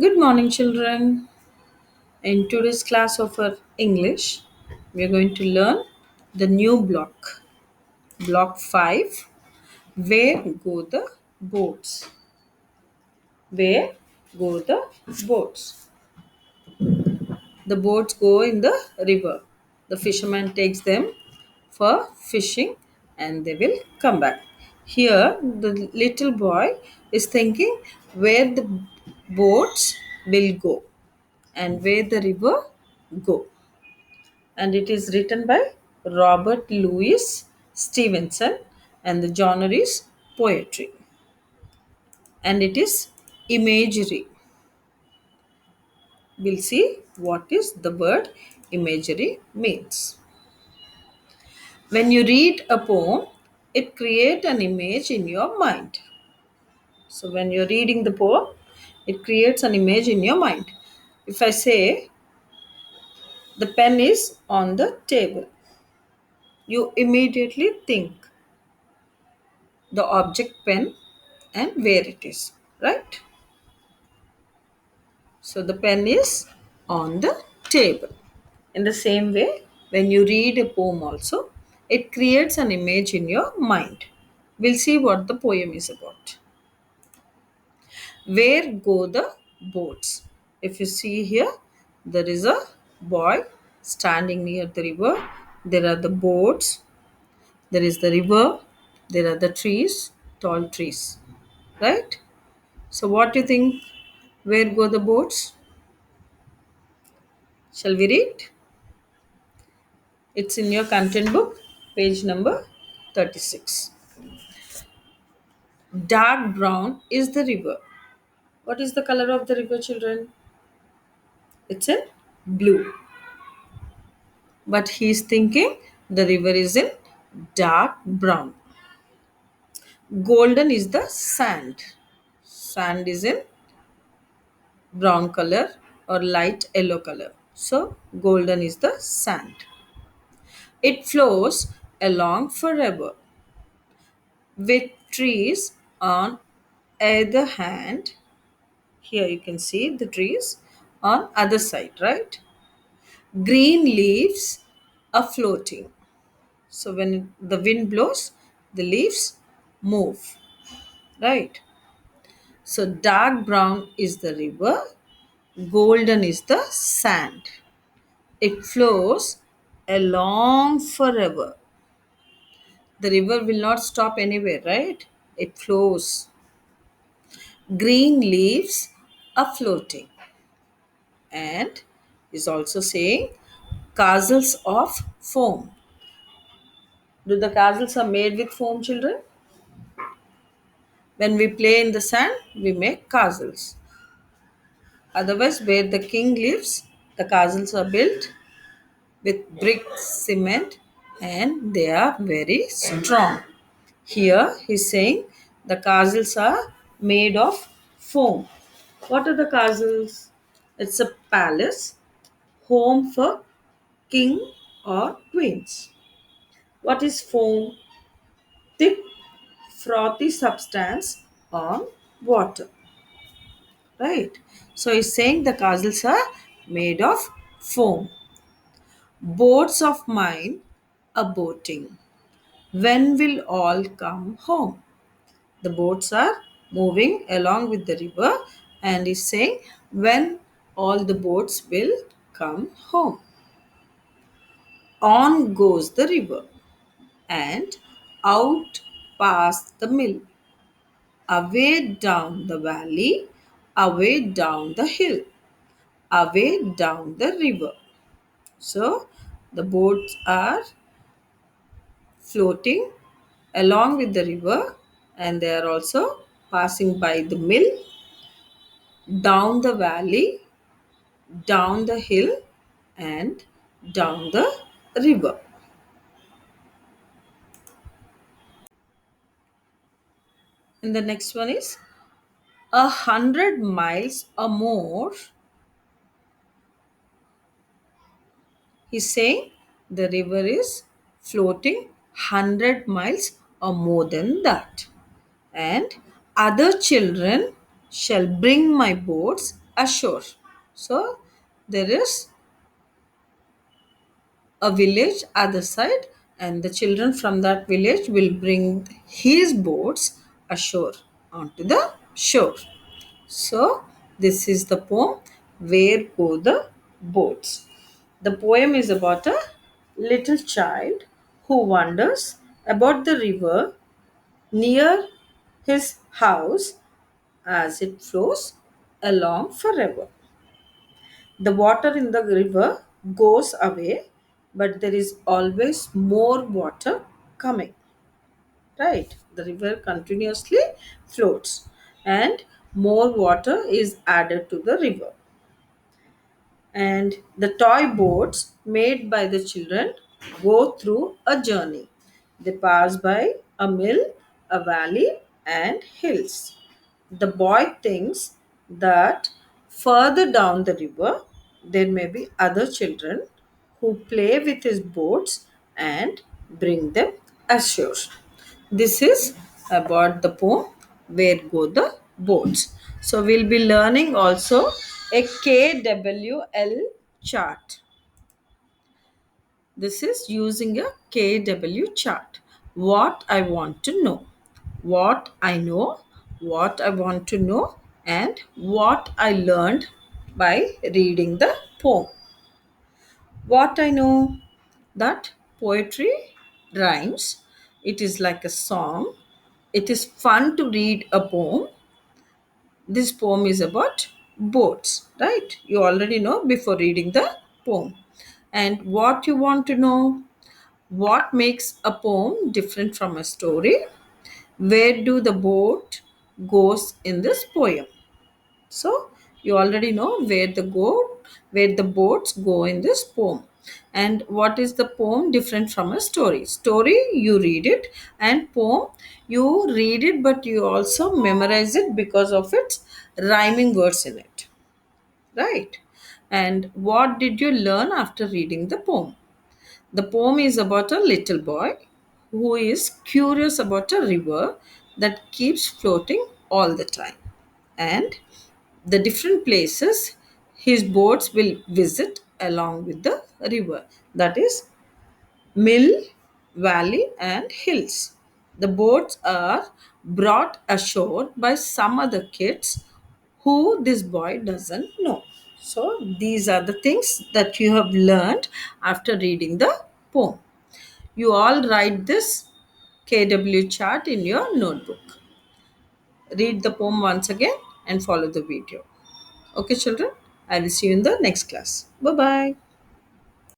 Good morning, children. In today's class of our English, we are going to learn the new block. Block 5. Where go the boats? Where go the boats? The boats go in the river. The fisherman takes them for fishing and they will come back. Here, the little boy is thinking where the boats will go and where the river go, and it is written by Robert Louis Stevenson, and the genre is poetry, and it is imagery. We'll see what is the word imagery means. When you read a poem, it creates an image in your mind. So when you're reading the poem, it creates an image in your mind. If I say the pen is on the table, you immediately think the object pen and where it is, right? So the pen is on the table. In the same way, when you read a poem also, it creates an image in your mind. We'll see what the poem is about. Where go the boats? If you see here, there is a boy standing near the river. There are the boats, there is the river, there are the trees, tall trees, right? So, what do you think? Where go the boats? Shall we read? It's in your content book, page number 36. Dark brown is the river. What is the color of the river, children? It's in blue. But he is thinking the river is in dark brown. Golden is the sand. Sand is in brown color or light yellow color. So, golden is the sand. It flows along forever with trees on either hand. Here you can see the trees on other side, right? Green leaves are floating. So when the wind blows, the leaves move, right? So dark brown is the river, golden is the sand. It flows along forever. The river will not stop anywhere, right? It flows. Green leaves are floating, and is also saying castles of foam. Do the castles are made with foam, children? When we play in the sand, we make castles. Otherwise, where the king lives, the castles are built with brick, cement, and they are very strong. Here, he's saying the castles are made of foam. What are the castles? It's a palace, home for king or queens. What is foam? Thick, frothy substance on water, right? So he's saying the castles are made of foam. Boats of mine are boating. When will all come home? The boats are moving along with the river, and he's saying when all the boats will come home. On goes the river and out past the mill, away down the valley, away down the hill, away down the river. So the boats are floating along with the river, and they are also passing by the mill, down the valley, down the hill, and down the river. And the next one is 100 miles or more. He's saying the river is floating 100 miles or more than that. And other children shall bring my boats ashore. So there is a village other side, and the children from that village will bring his boats ashore onto the shore. So this is the poem, Where Go the Boats. The poem is about a little child who wanders about the river near his house as it flows along forever. The water in the river goes away, but there is always more water coming. Right? The river continuously floats, and more water is added to the river. And the toy boats made by the children go through a journey. They pass by a mill, a valley, and hills. The boy thinks that further down the river there may be other children who play with his boats and bring them ashore. This is about the poem Where Go the Boats. So we'll be learning also a KWL chart. This is using a KW chart. What I want to know, what I know, what I want to know, and what I learned by reading the poem. What I know, that poetry rhymes, it is like a song. It is fun to read a poem. This poem is about boats, right? You already know before reading the poem. And what you want to know, what makes a poem different from a story? Where do the boat goes in this poem? So you already know where the boats go in this poem. And what is the poem different from a story? Story you read it, and poem you read it but you also memorize it because of its rhyming words in it. Right? And what did you learn after reading the poem? The poem is about a little boy who is curious about a river that keeps floating all the time. And the different places his boats will visit along with the river, that is mill, valley, and hills. The boats are brought ashore by some other kids who this boy doesn't know. So, these are the things that you have learned after reading the poem. You all write this KW chart in your notebook. Read the poem once again and follow the video. Okay, children, I will see you in the next class. Bye bye.